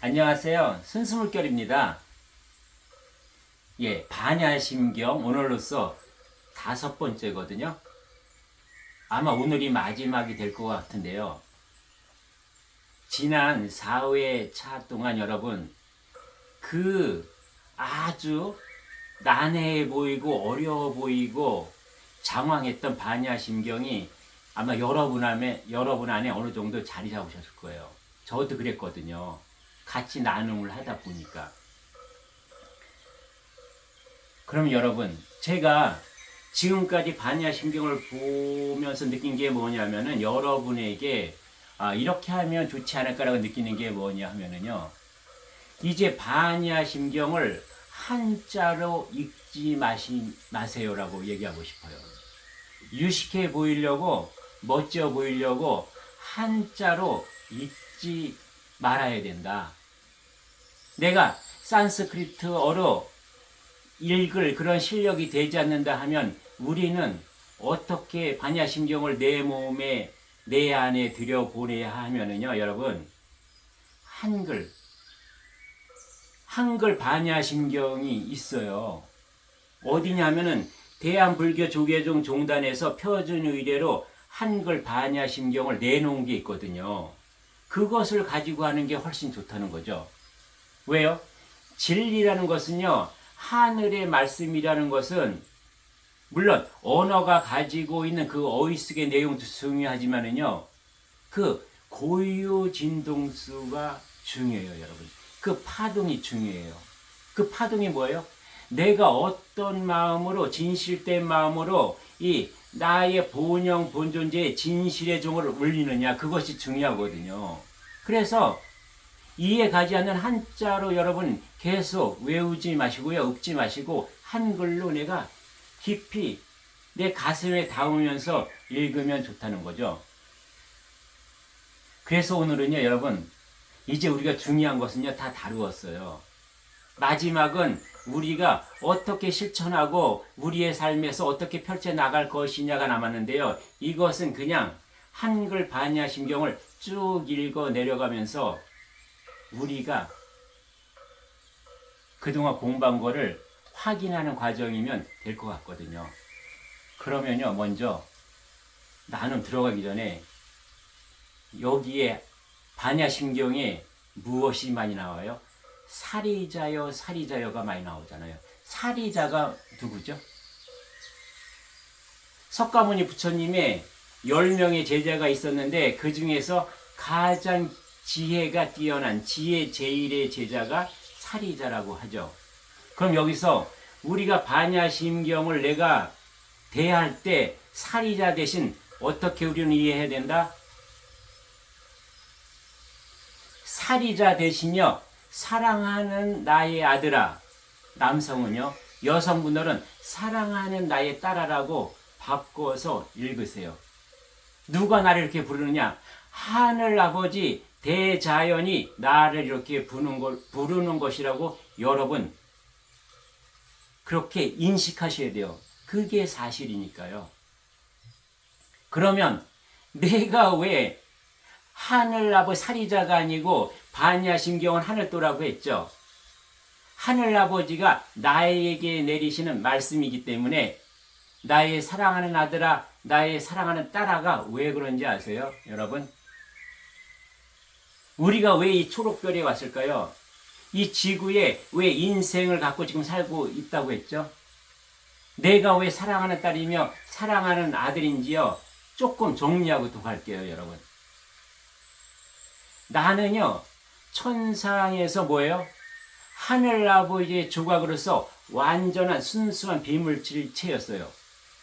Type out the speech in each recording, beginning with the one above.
안녕하세요. 순수물결입니다. 반야심경 오늘로써 5번째거든요. 아마 오늘이 마지막이 될 것 같은데요. 지난 4회차 동안 여러분, 아주 난해해 보이고 어려워 보이고 장황했던 반야심경이 아마 여러분 안에 어느 정도 자리 잡으셨을 거예요. 저도 그랬거든요. 같이 나눔을 하다 보니까. 그럼 여러분, 제가 지금까지 반야심경을 보면서 느낀 게 뭐냐면은 여러분에게 이렇게 하면 좋지 않을까라고 느끼는 게 뭐냐 하면은요, 이제 반야심경을 한자로 읽지 마세요라고 얘기하고 싶어요. 유식해 보이려고, 멋져 보이려고 한자로 읽지 말아야 된다. 내가 산스크리트어로 읽을 그런 실력이 되지 않는다 하면 우리는 어떻게 반야심경을 내 몸에, 내 안에 들여보내야 하면은요, 여러분, 한글 반야심경이 있어요. 어디냐면은 대한불교조계종 종단에서 표준 의례로 한글 반야심경을 내놓은 게 있거든요. 그것을 가지고 하는 게 훨씬 좋다는 거죠. 왜요? 진리라는 것은요, 하늘의 말씀이라는 것은 물론 언어가 가지고 있는 그 어휘속의 내용도 중요하지만은요, 그 고유 진동수가 중요해요, 여러분. 그 파동이 중요해요. 그 파동이 뭐예요? 내가 어떤 마음으로, 진실된 마음으로 이 나의 본영, 본존재의 진실의 종을 울리느냐, 그것이 중요하거든요. 그래서 이해 가지 않는 한자로 여러분 계속 외우지 마시고요, 읽지 마시고 한글로 내가 깊이 내 가슴에 담으면서 읽으면 좋다는 거죠. 그래서 오늘은요, 여러분, 이제 우리가 중요한 것은요, 다 다루었어요. 마지막은 우리가 어떻게 실천하고 우리의 삶에서 어떻게 펼쳐나갈 것이냐가 남았는데요. 이것은 그냥 한글 반야심경을 쭉 읽어 내려가면서 우리가 그동안 공부한 거를 확인하는 과정이면 될 것 같거든요. 그러면요, 먼저 나눔 들어가기 전에 여기에 반야심경에 무엇이 많이 나와요? 사리자여, 사리자여가 많이 나오잖아요. 사리자가 누구죠? 석가모니 부처님의 10명의 제자가 있었는데 그 중에서 가장 지혜가 뛰어난 지혜 제일의 제자가 사리자라고 하죠. 그럼 여기서 우리가 반야심경을 내가 대할 때 사리자 대신 어떻게 우리는 이해해야 된다? 사리자 대신요, 사랑하는 나의 아들아. 남성은요, 여성분들은 사랑하는 나의 딸아라고 바꿔서 읽으세요. 누가 나를 이렇게 부르느냐? 하늘 아버지 대자연이 나를 이렇게 부르는 것이라고 여러분 그렇게 인식하셔야 돼요. 그게 사실이니까요. 그러면 내가 왜 하늘아버지 사리자가 아니고 반야심경은 하늘도라고 했죠. 하늘아버지가 나에게 내리시는 말씀이기 때문에 나의 사랑하는 아들아, 나의 사랑하는 딸아가 왜 그런지 아세요? 여러분? 우리가 왜 이 초록별에 왔을까요? 이 지구에 왜 인생을 갖고 지금 살고 있다고 했죠? 내가 왜 사랑하는 딸이며 사랑하는 아들인지요? 조금 정리하고 또 갈게요, 여러분. 나는요, 천상에서 뭐예요? 하늘아버지의 조각으로서 완전한 순수한 비물질체였어요.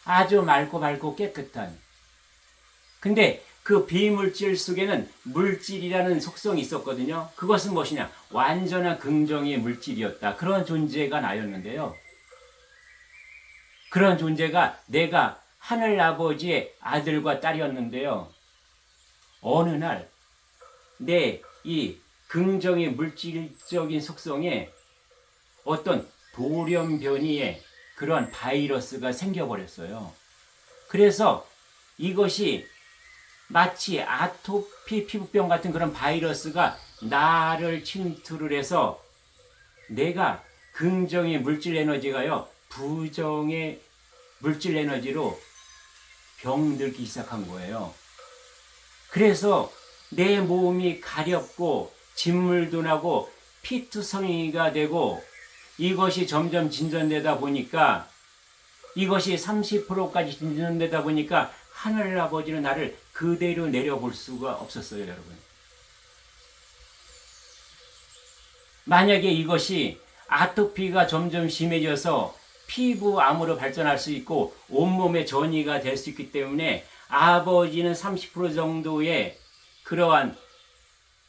아주 맑고 깨끗한. 근데 그 비물질 속에는 물질이라는 속성이 있었거든요. 그것은 무엇이냐? 완전한 긍정의 물질이었다. 그런 존재가 나였는데요. 그런 존재가 내가 하늘아버지의 아들과 딸이었는데요. 어느 날 내 이 긍정의 물질적인 속성에 어떤 돌연변이의 그런 바이러스가 생겨버렸어요. 그래서 이것이 마치 아토피 피부병 같은 그런 바이러스가 나를 침투를 해서 내가 긍정의 물질 에너지가요, 부정의 물질 에너지로 병들기 시작한 거예요. 그래서 내 몸이 가렵고 진물도 나고 피투성이가 되고 이것이 점점 진전되다 보니까 이것이 30%까지 진전되다 보니까 하늘 아버지는 나를 그대로 내려볼 수가 없었어요, 여러분. 만약에 이것이 아토피가 점점 심해져서 피부암으로 발전할 수 있고 온몸에 전이가 될 수 있기 때문에 아버지는 30% 정도의 그러한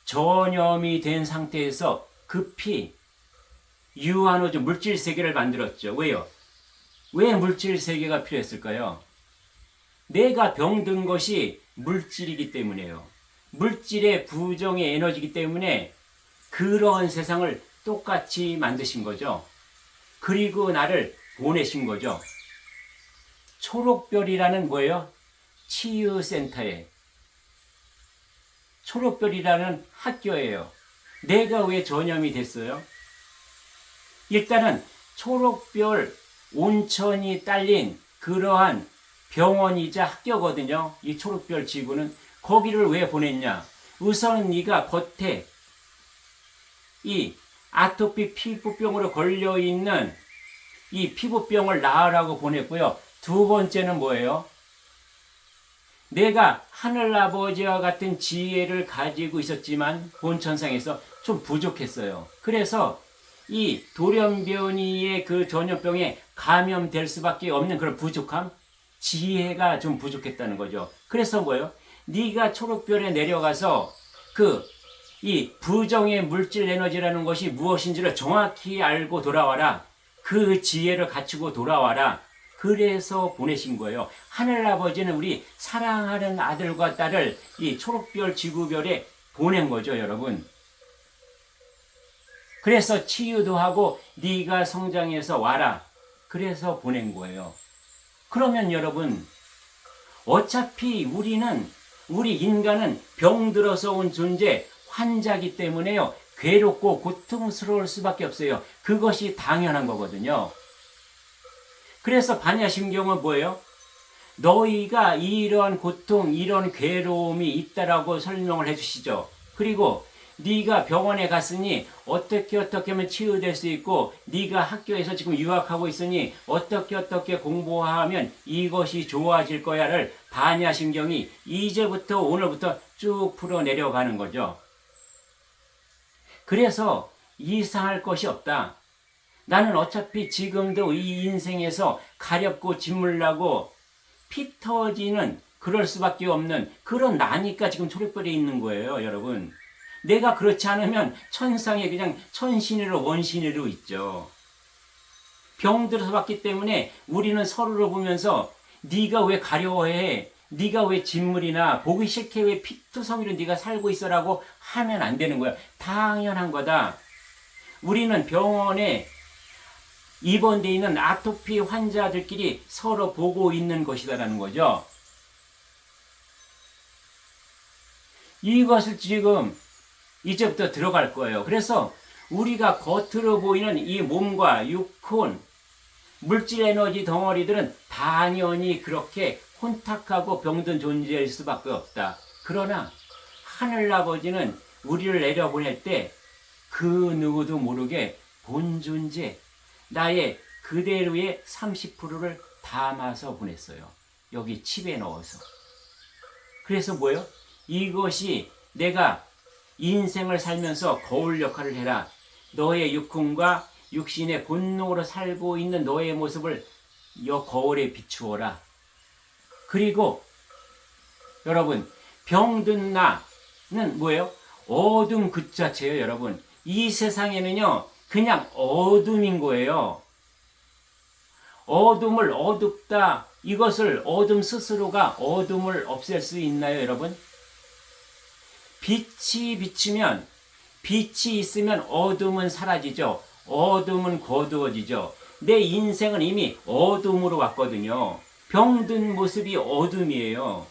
전염이 된 상태에서 급히 유한오즈 물질 세계를 만들었죠. 왜요? 왜 물질 세계가 필요했을까요? 내가 병든 것이 물질이기 때문에요. 물질의 부정의 에너지이기 때문에 그런 세상을 똑같이 만드신 거죠. 그리고 나를 보내신 거죠. 초록별이라는 뭐예요? 치유센터에. 초록별이라는 학교예요. 내가 왜 전염이 됐어요? 일단은 초록별 온천이 딸린 그러한 병원이자 학교거든요. 이 초록별 지구는. 거기를 왜 보냈냐? 우선 네가 겉에 이 아토피 피부병으로 걸려있는 이 피부병을 나으라고 보냈고요. 두 번째는 뭐예요? 내가 하늘아버지와 같은 지혜를 가지고 있었지만 본천상에서 좀 부족했어요. 그래서 이 돌연변이의 그 전염병에 감염될 수밖에 없는 그런 부족함, 지혜가 좀 부족했다는 거죠. 그래서 뭐예요? 네가 초록별에 내려가서 이 부정의 물질 에너지라는 것이 무엇인지를 정확히 알고 돌아와라. 그 지혜를 갖추고 돌아와라. 그래서 보내신 거예요. 하늘아버지는 우리 사랑하는 아들과 딸을 이 초록별 지구별에 보낸 거죠, 여러분. 그래서 치유도 하고 네가 성장해서 와라. 그래서 보낸 거예요. 그러면 여러분, 어차피 우리 인간은 병들어서 온 존재, 환자기 때문에요. 괴롭고 고통스러울 수밖에 없어요. 그것이 당연한 거거든요. 그래서 반야심경은 뭐예요? 너희가 이러한 고통, 이런 괴로움이 있다라고 설명을 해주시죠. 그리고 네가 병원에 갔으니 어떻게 하면 치유될 수 있고, 네가 학교에서 지금 유학하고 있으니 어떻게 공부하면 이것이 좋아질 거야를 반야심경이 이제부터 오늘부터 쭉 풀어 내려가는 거죠. 그래서 이상할 것이 없다. 나는 어차피 지금도 이 인생에서 가렵고 진물나고 피 터지는 그럴 수밖에 없는 그런 나니까 지금 초록별에 있는 거예요, 여러분. 내가 그렇지 않으면 천상에 그냥 천신으로 원신으로 있죠. 병들어서 왔기 때문에 우리는 서로를 보면서 네가 왜 가려워해? 네가 왜 진물이나 보기 싫게 왜 피투성이로 네가 살고 있어라고 하면 안 되는 거야. 당연한 거다. 우리는 병원에 입원되어 있는 아토피 환자들끼리 서로 보고 있는 것이다라는 거죠. 이것을 지금 이제부터 들어갈 거예요. 그래서 우리가 겉으로 보이는 이 몸과 육혼, 물질 에너지 덩어리들은 당연히 그렇게 혼탁하고 병든 존재일 수밖에 없다. 그러나 하늘아버지는 우리를 내려보낼 때 그 누구도 모르게 본존재, 나의 그대로의 30%를 담아서 보냈어요. 여기 칩에 넣어서. 그래서 뭐예요? 이것이 내가 인생을 살면서 거울 역할을 해라. 너의 육훈과 육신의 본능으로 살고 있는 너의 모습을 이 거울에 비추어라. 그리고 여러분, 병든 나는 뭐예요? 어둠 그 자체예요, 여러분. 이 세상에는요, 그냥 어둠인 거예요. 어둠을 어둡다. 이것을 어둠 스스로가 어둠을 없앨 수 있나요, 여러분? 빛이 비치면, 빛이 있으면 어둠은 사라지죠. 어둠은 거두어지죠. 내 인생은 이미 어둠으로 왔거든요. 병든 모습이 어둠이에요.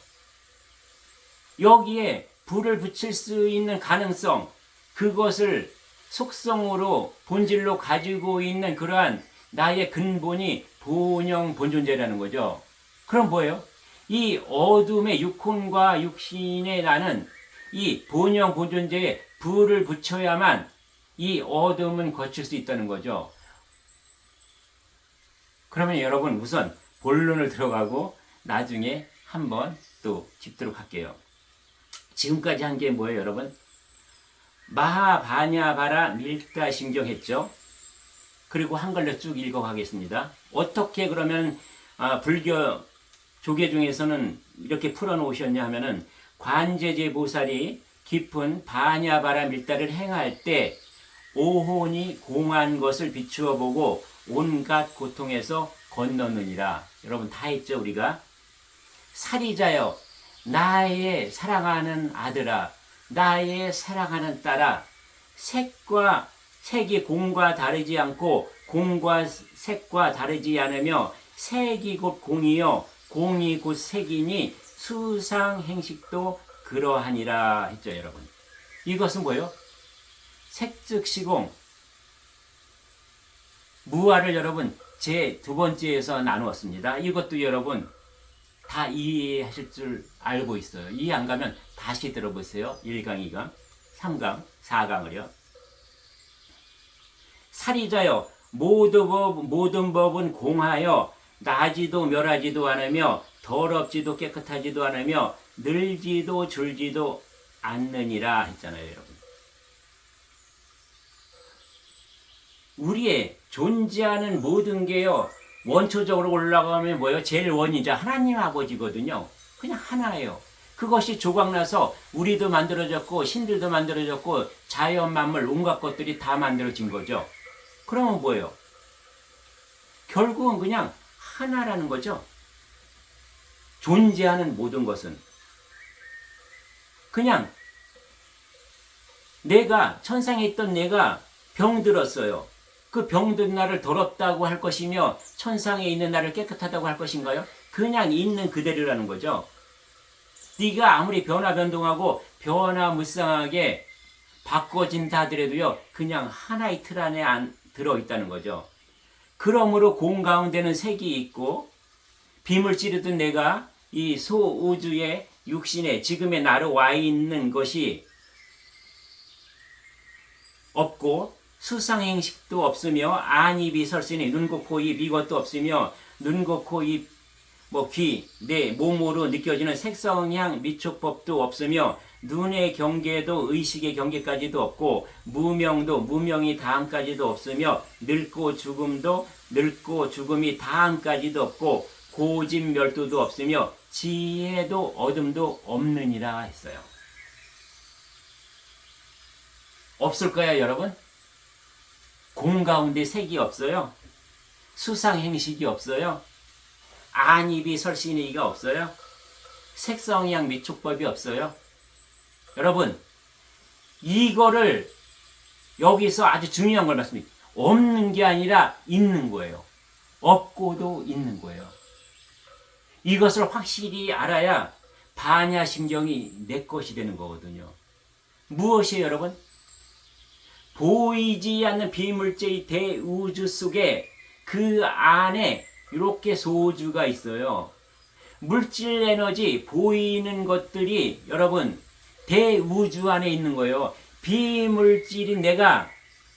여기에 불을 붙일 수 있는 가능성, 그것을 속성으로 본질로 가지고 있는 그러한 나의 근본이 본영 본존재라는 거죠. 그럼 뭐예요? 이 어둠의 육혼과 육신에 나는 이 본영 본존재에 불을 붙여야만 이 어둠은 거칠 수 있다는 거죠. 그러면 여러분 우선 본론을 들어가고 나중에 한번 또 짚도록 할게요. 지금까지 한 게 뭐예요, 여러분? 마하바냐바라 밀다심경 했죠. 그리고 한글로 쭉 읽어가겠습니다. 어떻게 그러면 불교 조계 중에서는 이렇게 풀어놓으셨냐 하면은 관제제 보살이 깊은 바냐바라 밀다를 행할 때 오혼이 공한 것을 비추어 보고 온갖 고통에서 건너느니라. 여러분 다 했죠, 우리가? 사리자여, 나의 사랑하는 아들아, 나의 사랑하는 딸아, 색이 공과 다르지 않고 공과 색과 다르지 않으며 색이 곧 공이요 공이 곧 색이니 수상행식도 그러하니라 했죠, 여러분. 이것은 뭐예요? 색즉시공. 무아를 여러분 제 두 번째에서 나누었습니다. 이것도 여러분 다 이해하실 줄 알고 있어요. 이해 안 가면 다시 들어보세요. 1강, 2강, 3강, 4강을요. 사리자여, 모든 법은 공하여 나지도 멸하지도 않으며 더럽지도 깨끗하지도 않으며 늘지도 줄지도 않느니라 했잖아요, 여러분. 우리의 존재하는 모든 게요, 원초적으로 올라가면 뭐예요? 제일 원이자 하나님 아버지거든요. 그냥 하나예요. 그것이 조각나서 우리도 만들어졌고 신들도 만들어졌고 자연 만물 온갖 것들이 다 만들어진 거죠. 그러면 뭐예요? 결국은 그냥 하나라는 거죠. 존재하는 모든 것은 그냥 내가 천상에 있던 내가 병들었어요. 그 병든 나를 더럽다고 할 것이며 천상에 있는 나를 깨끗하다고 할 것인가요? 그냥 있는 그대로라는 거죠. 네가 아무리 변화변동하고 변화무쌍하게 바꿔진다 하더라도요, 그냥 하나의 틀 안에 들어있다는 거죠. 그러므로 공 가운데는 색이 있고 비물질이든 내가 이 소우주의 육신에 지금의 나로 와 있는 것이 없고 수상행식도 없으며 안입이 설신이 눈, 고, 코, 입 이것도 없으며 눈, 고, 코, 입, 귀, 내 몸으로 느껴지는 색성향 미촉법도 없으며 눈의 경계도 의식의 경계까지도 없고 무명이 다함까지도 없으며 늙고 죽음이 다함까지도 없고 고진멸도도 없으며 지혜도 어둠도 없느니라 했어요. 없을 거야, 여러분? 공 가운데 색이 없어요. 수상행식이 없어요. 안입이 설신이가 없어요. 색성향 미촉법이 없어요. 여러분, 이거를 여기서 아주 중요한 걸 말씀드립니다. 없는 게 아니라 있는 거예요. 없고도 있는 거예요. 이것을 확실히 알아야 반야심경이 내 것이 되는 거거든요. 무엇이에요, 여러분? 보이지 않는 비물체의 대우주 속에 그 안에 이렇게 소주가 있어요. 물질 에너지 보이는 것들이 여러분 대우주 안에 있는 거예요. 비물질인 내가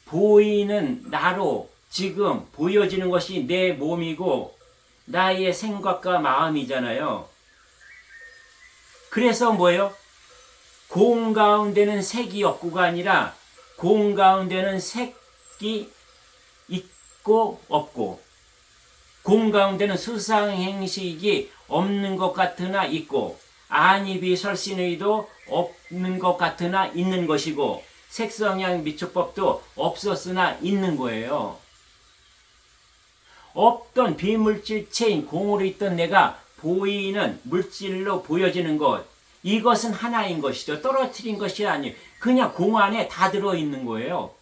보이는 나로 지금 보여지는 것이 내 몸이고 나의 생각과 마음이잖아요. 그래서 뭐예요? 공 가운데는 색이 없고가 아니라 공 가운데는 색이 있고 없고 공 가운데는 수상행식이 없는 것 같으나 있고 안입이 설신의도 없는 것 같으나 있는 것이고 색성향 미촉법도 없었으나 있는 거예요. 없던 비물질체인 공으로 있던 내가 보이는 물질로 보여지는 것, 이것은 하나인 것이죠. 떨어뜨린 것이 아니에요. 그냥 공 안에 다 들어있는 거예요.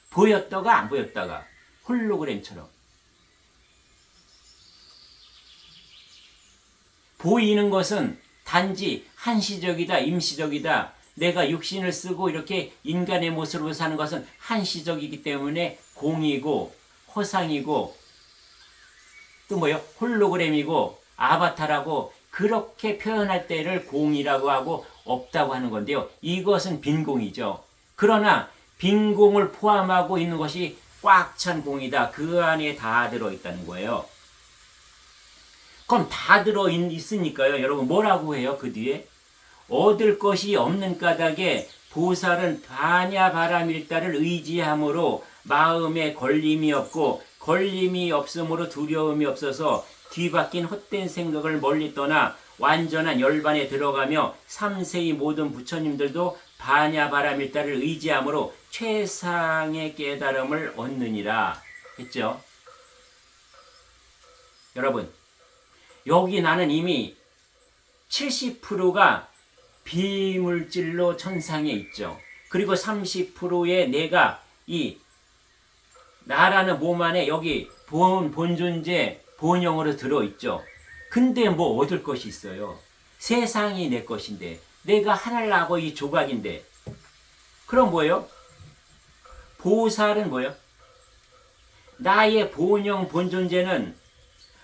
보였다가 안 보였다가 홀로그램처럼. 보이는 것은 단지 한시적이다, 임시적이다, 내가 육신을 쓰고 이렇게 인간의 모습으로 사는 것은 한시적이기 때문에 공이고 허상이고 또 뭐요? 홀로그램이고 아바타라고 그렇게 표현할 때를 공이라고 하고 없다고 하는 건데요. 이것은 빈공이죠. 그러나 빈공을 포함하고 있는 것이 꽉 찬 공이다. 그 안에 다 들어있다는 거예요. 그럼 다 들어있으니까요. 여러분 뭐라고 해요? 그 뒤에 얻을 것이 없는 까닭에 보살은 반야바라밀다를 의지함으로 마음에 걸림이 없고 걸림이 없으므로 두려움이 없어서 뒤바뀐 헛된 생각을 멀리 떠나 완전한 열반에 들어가며 3세의 모든 부처님들도 반야바라밀다를 의지함으로 최상의 깨달음을 얻느니라 했죠. 여러분 여기 나는 이미 70%가 비물질로 천상에 있죠. 그리고 30%의 내가 이 나라는 몸 안에 여기 본존재 본영으로 들어있죠. 근데 뭐 얻을 것이 있어요. 세상이 내 것인데 내가 하늘 나고 이 조각인데 그럼 뭐예요? 보살은 뭐예요? 나의 본영 본존재는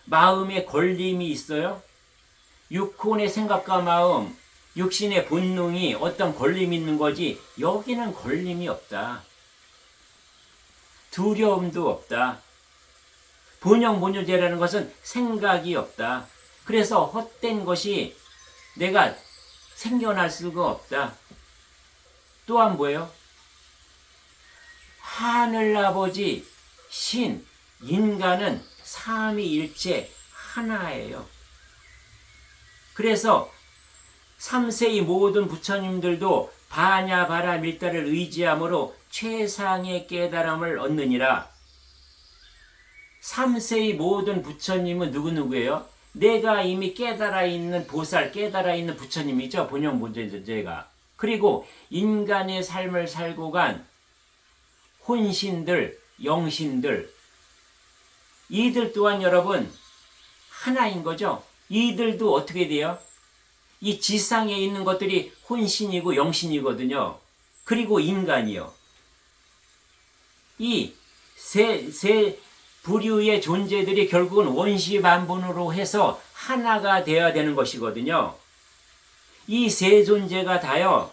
마음에 걸림이 있어요? 육혼의 생각과 마음 육신의 본능이 어떤 걸림이 있는 거지 여기는 걸림이 없다. 두려움도 없다. 본영 본유제라는 것은 생각이 없다. 그래서 헛된 것이 내가 생겨날 수가 없다. 또한 뭐예요? 하늘아버지, 신, 인간은 삼위일체 하나예요. 그래서 3세의 모든 부처님들도 반야바라밀다를 의지함으로 최상의 깨달음을 얻느니라. 3세의 모든 부처님은 누구예요? 내가 이미 깨달아 있는 보살, 깨달아 있는 부처님이죠. 본영 본존재가. 그리고 인간의 삶을 살고 간 혼신들, 영신들 이들 또한 여러분 하나인 거죠. 이들도 어떻게 돼요? 이 지상에 있는 것들이 혼신이고 영신이거든요. 그리고 인간이요. 이 세 부류의 존재들이 결국은 원시만분으로 해서 하나가 되어야 되는 것이거든요. 이 세 존재가 다요.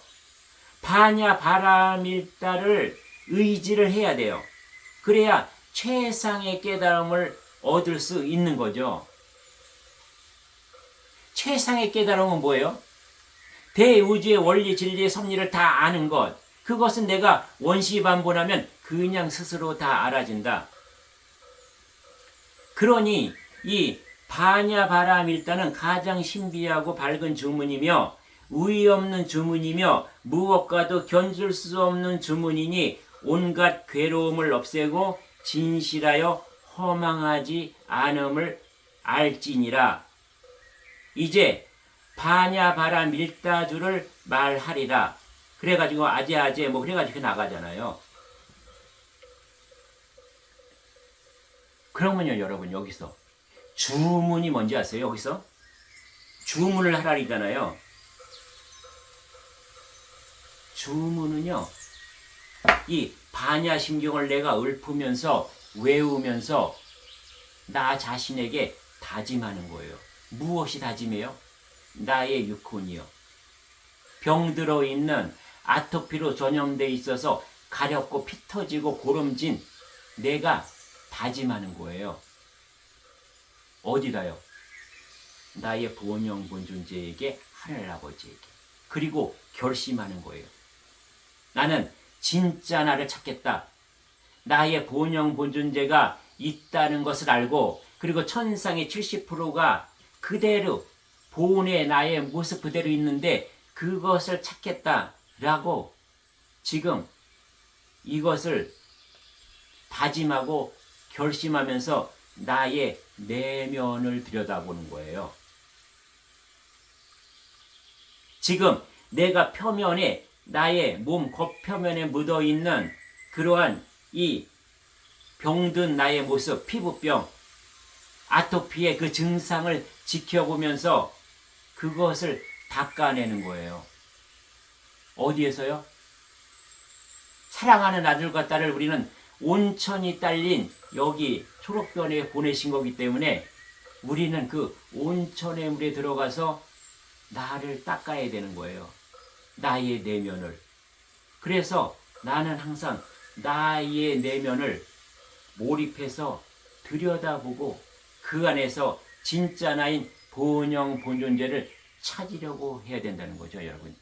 반야바라밀다를 의지를 해야 돼요. 그래야 최상의 깨달음을 얻을 수 있는 거죠. 최상의 깨달음은 뭐예요? 대우주의 원리, 진리의 섭리를 다 아는 것. 그것은 내가 원시반본하면 그냥 스스로 다 알아진다. 그러니 이 반야바라밀다는 가장 신비하고 밝은 주문이며 의의 없는 주문이며 무엇과도 견줄 수 없는 주문이니 온갖 괴로움을 없애고 진실하여 허망하지 않음을 알지니라. 이제 반야바라밀다주를 말하리라. 그래가지고 아제아제 뭐 그래가지고 나가잖아요. 그러면요 여러분 여기서 주문이 뭔지 아세요? 여기서 주문을 하라리잖아요. 주문은요 이 반야심경을 내가 읊으면서 외우면서 나 자신에게 다짐하는 거예요. 무엇이 다짐해요? 나의 육혼이요. 병들어 있는 아토피로 전염되어 있어서 가렵고 피 터지고 고름진 내가 다짐하는 거예요. 어디다요? 나의 본영 본존재에게 하늘아버지에게. 그리고 결심하는 거예요. 나는 진짜 나를 찾겠다. 나의 본영 본존재가 있다는 것을 알고 그리고 천상의 70%가 그대로 본의 나의 모습 그대로 있는데 그것을 찾겠다라고 지금 이것을 다짐하고 결심하면서 나의 내면을 들여다보는 거예요. 지금 내가 표면에 나의 몸 겉표면에 묻어있는 그러한 이 병든 나의 모습, 피부병, 아토피의 그 증상을 지켜보면서 그것을 닦아내는 거예요. 어디에서요? 사랑하는 아들과 딸을 우리는 온천이 딸린 여기 초록변에 보내신 거기 때문에 우리는 그 온천의 물에 들어가서 나를 닦아야 되는 거예요. 나의 내면을. 그래서 나는 항상 나의 내면을 몰입해서 들여다보고 그 안에서 진짜 나인 본영 본존재를 찾으려고 해야 된다는 거죠, 여러분.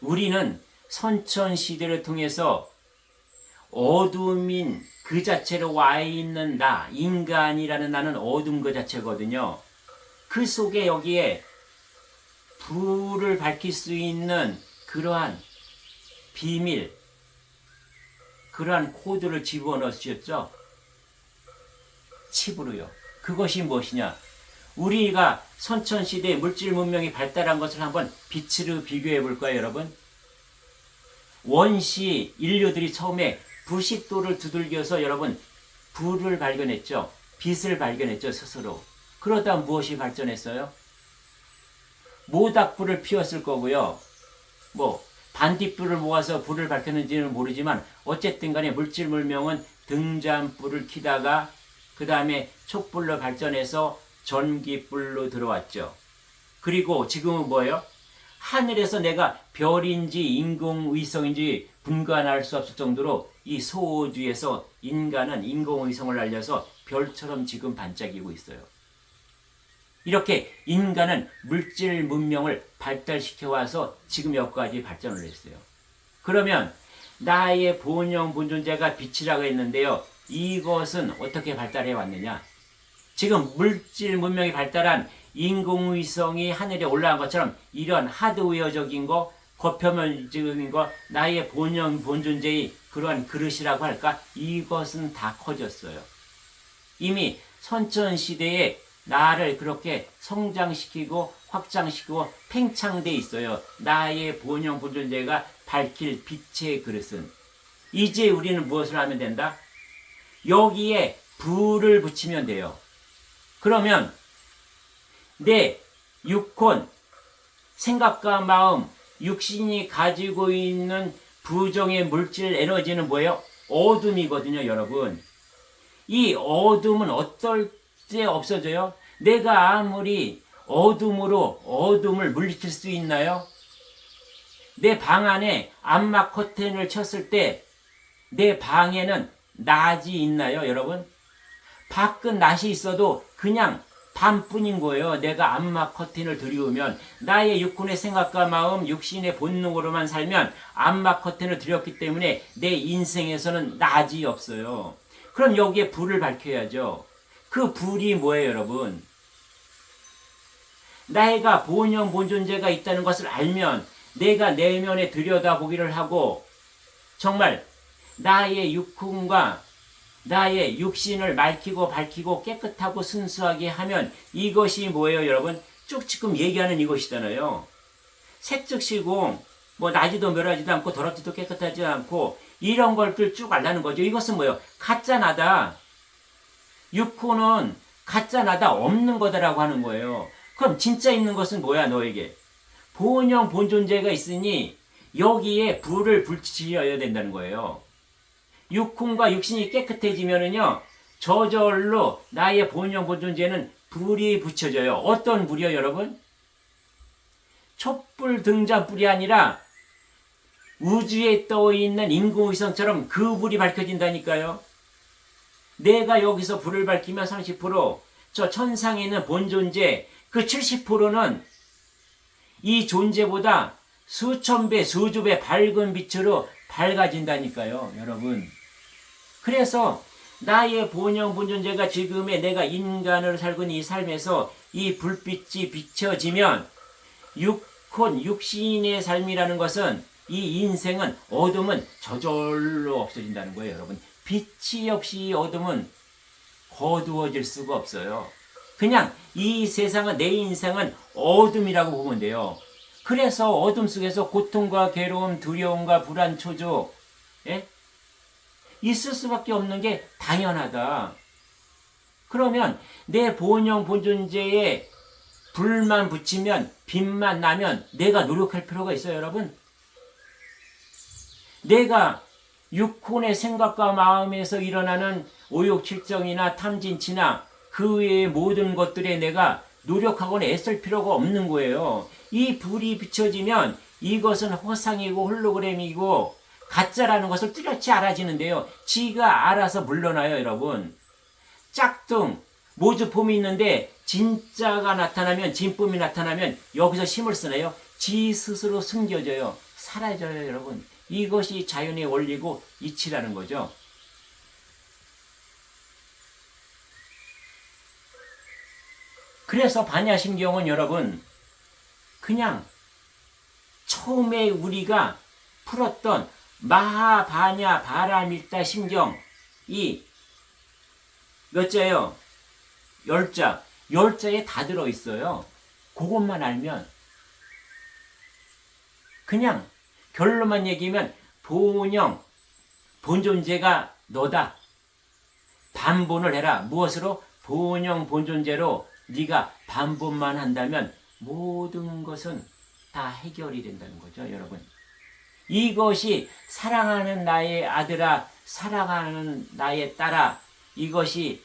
우리는 선천시대를 통해서 어둠인 그 자체로 와 있는 나, 인간이라는 나는 어둠 그 자체거든요. 그 속에 여기에 불을 밝힐 수 있는 그러한 비밀, 그러한 코드를 집어넣으셨죠? 칩으로요. 그것이 무엇이냐? 우리가 선천시대의 물질 문명이 발달한 것을 한번 빛으로 비교해 볼까요, 여러분? 원시 인류들이 처음에 부식도를 두들겨서 여러분 불을 발견했죠. 빛을 발견했죠, 스스로. 그러다 무엇이 발전했어요? 모닥불을 피웠을 거고요. 반딧불을 모아서 불을 밝혔는지는 모르지만 어쨌든 간에 물질 문명은 등잔불을 켜다가 그 다음에 촛불로 발전해서 전기불로 들어왔죠. 그리고 지금은 뭐예요? 하늘에서 내가 별인지 인공위성인지 분간할 수 없을 정도로 이 소우주에서 인간은 인공위성을 날려서 별처럼 지금 반짝이고 있어요. 이렇게 인간은 물질 문명을 발달시켜와서 지금 여기까지 발전을 했어요. 그러면 나의 본영 본존재가 빛이라고 했는데요. 이것은 어떻게 발달해 왔느냐? 지금 물질 문명이 발달한 인공위성이 하늘에 올라간 것처럼 이런 하드웨어적인 거, 거표면적인 거, 나의 본영 본존재의 그러한 그릇이라고 할까? 이것은 다 커졌어요. 이미 선천시대에 나를 그렇게 성장시키고 확장시키고 팽창돼 있어요. 나의 본영 본존재가 밝힐 빛의 그릇은. 이제 우리는 무엇을 하면 된다? 여기에 불을 붙이면 돼요. 그러면 내 육혼, 생각과 마음, 육신이 가지고 있는 부정의 물질 에너지는 뭐예요? 어둠이거든요, 여러분. 이 어둠은 어떨 때 없어져요? 내가 아무리 어둠으로 어둠을 물리칠 수 있나요? 내 방 안에 암막 커튼을 쳤을 때 내 방에는 낮이 있나요, 여러분? 밖은 낮이 있어도 그냥 밤뿐인 거예요. 내가 암막 커튼을 들이우면 나의 육군의 생각과 마음, 육신의 본능으로만 살면 암막 커튼을 들였기 때문에 내 인생에서는 낮이 없어요. 그럼 여기에 불을 밝혀야죠. 그 불이 뭐예요, 여러분? 나이가 본영 본존재가 있다는 것을 알면 내가 내면에 들여다보기를 하고 정말 나의 육군과 나의 육신을 맑히고 밝히고 깨끗하고 순수하게 하면 이것이 뭐예요, 여러분? 쭉 지금 얘기하는 이것이잖아요. 색즉시공, 나지도 멸하지도 않고 더럽지도 깨끗하지 않고 이런 것들 쭉 알라는 거죠. 이것은 뭐예요? 가짜 나다. 육호는 가짜 나다, 없는 거다라고 하는 거예요. 그럼 진짜 있는 것은 뭐야, 너에게? 본영 본존재가 있으니 여기에 불을 붙여야 된다는 거예요. 육혼과 육신이 깨끗해지면은요, 저절로 나의 본영 본존재는 불이 붙여져요. 어떤 불이요, 여러분? 촛불 등잔불이 아니라 우주에 떠있는 인공위성처럼 그 불이 밝혀진다니까요. 내가 여기서 불을 밝히면 30%, 저 천상에 있는 본존재 그 70%는 이 존재보다 수천 배, 수조 배 밝은 빛으로 밝아진다니까요, 여러분. 그래서 나의 본영 본존재가 지금의 내가 인간으로 살고 있는 이 삶에서 이 불빛이 비춰지면 육혼, 육신의 삶이라는 것은 이 인생은 어둠은 저절로 없어진다는 거예요, 여러분. 빛이 없이 어둠은 거두어질 수가 없어요. 그냥 이 세상은, 내 인생은 어둠이라고 보면 돼요. 그래서 어둠 속에서 고통과 괴로움, 두려움과 불안, 초조, 있을 수밖에 없는 게 당연하다. 그러면 내 본영 본존재의 불만 붙이면 빛만 나면 내가 노력할 필요가 있어요, 여러분. 내가 육혼의 생각과 마음에서 일어나는 오욕칠정이나 탐진치나 그 외의 모든 것들에 내가 노력하거나 애쓸 필요가 없는 거예요. 이 불이 비춰지면 이것은 허상이고 홀로그램이고 가짜라는 것을 뚜렷이 알아지는데요. 지가 알아서 물러나요, 여러분. 짝퉁, 모주폼이 있는데 진짜가 나타나면, 진품이 나타나면 여기서 힘을 쓰나요? 지 스스로 숨겨져요. 사라져요, 여러분. 이것이 자연의 원리고 이치라는 거죠. 그래서 반야심경은 여러분, 그냥 처음에 우리가 풀었던 마하바냐 바라밀다 심경, 이 몇 자예요? 10자. 10자에 다 들어있어요. 그것만 알면, 그냥 결론만 얘기하면 본영, 본존재가 너다. 반본을 해라. 무엇으로? 본영, 본존재로 네가 반본만 한다면 모든 것은 다 해결이 된다는 거죠, 여러분. 이것이 사랑하는 나의 아들아, 사랑하는 나의 딸아, 이것이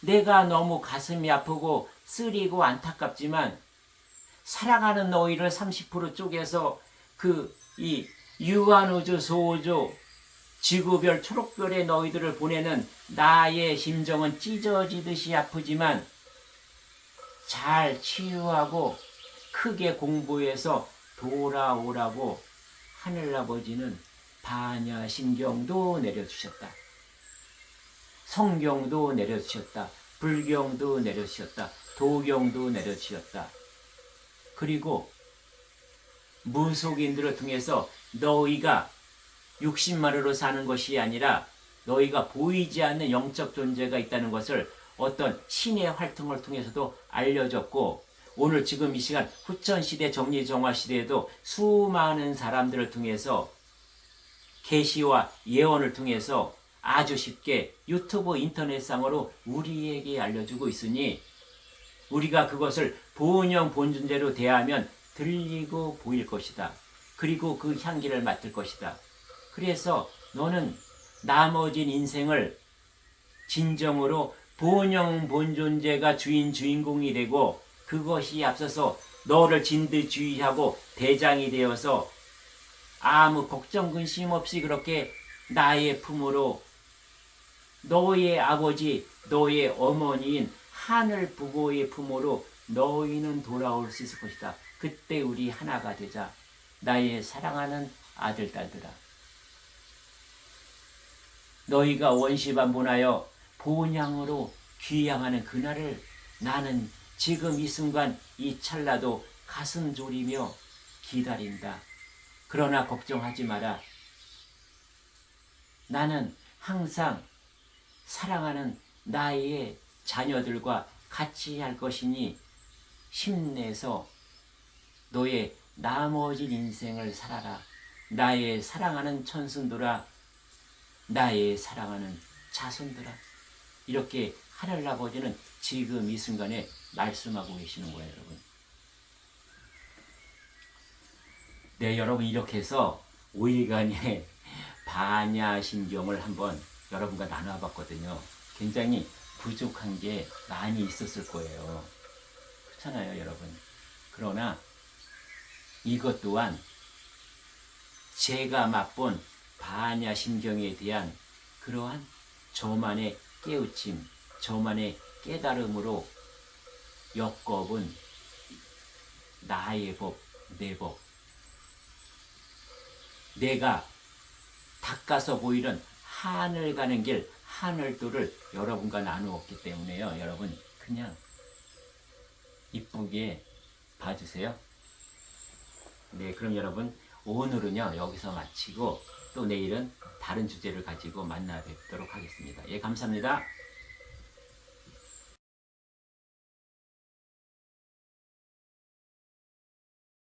내가 너무 가슴이 아프고 쓰리고 안타깝지만 사랑하는 너희를 30% 쪼개서 이 유한우주 소우주 지구별 초록별의 너희들을 보내는 나의 심정은 찢어지듯이 아프지만 잘 치유하고 크게 공부해서 돌아오라고 하늘아버지는 반야심경도 내려주셨다. 성경도 내려주셨다. 불경도 내려주셨다. 도경도 내려주셨다. 그리고 무속인들을 통해서 너희가 육신만으로 사는 것이 아니라 너희가 보이지 않는 영적 존재가 있다는 것을 어떤 신의 활동을 통해서도 알려졌고, 오늘 지금 이 시간 후천시대 정리정화시대에도 수많은 사람들을 통해서 계시와 예언을 통해서 아주 쉽게 유튜브 인터넷상으로 우리에게 알려주고 있으니 우리가 그것을 본영 본존재로 대하면 들리고 보일 것이다. 그리고 그 향기를 맡을 것이다. 그래서 너는 나머진 인생을 진정으로 본영 본존재가 주인공이 되고 그것이 앞서서 너를 진두지휘하고 대장이 되어서 아무 걱정 근심 없이 그렇게 나의 품으로 너의 아버지, 너의 어머니인 하늘 부모의 품으로 너희는 돌아올 수 있을 것이다. 그때 우리 하나가 되자. 나의 사랑하는 아들, 딸들아. 너희가 원시반분하여 본향으로 귀향하는 그날을 나는 지금 이 순간 이 찰나도 가슴 졸이며 기다린다. 그러나 걱정하지 마라. 나는 항상 사랑하는 나의 자녀들과 같이 할 것이니 힘내서 너의 나머지 인생을 살아라. 나의 사랑하는 천순들아, 나의 사랑하는 자손들아. 이렇게 하늘아버지는 지금 이 순간에 말씀하고 계시는 거예요, 여러분. 네, 여러분, 이렇게 해서 5일간의 반야심경을 한번 여러분과 나눠봤거든요. 굉장히 부족한 게 많이 있었을 거예요. 그렇잖아요, 여러분. 그러나 이것 또한 제가 맛본 반야심경에 대한 그러한 저만의 깨우침, 저만의 깨달음으로 엮어본 나의 법, 내 법. 내가 닦아서 보이는 하늘 가는 길, 하늘도를 여러분과 나누었기 때문에요. 여러분, 그냥 이쁘게 봐주세요. 네, 그럼 여러분, 오늘은요, 여기서 마치고 또 내일은 다른 주제를 가지고 만나 뵙도록 하겠습니다. 예, 감사합니다.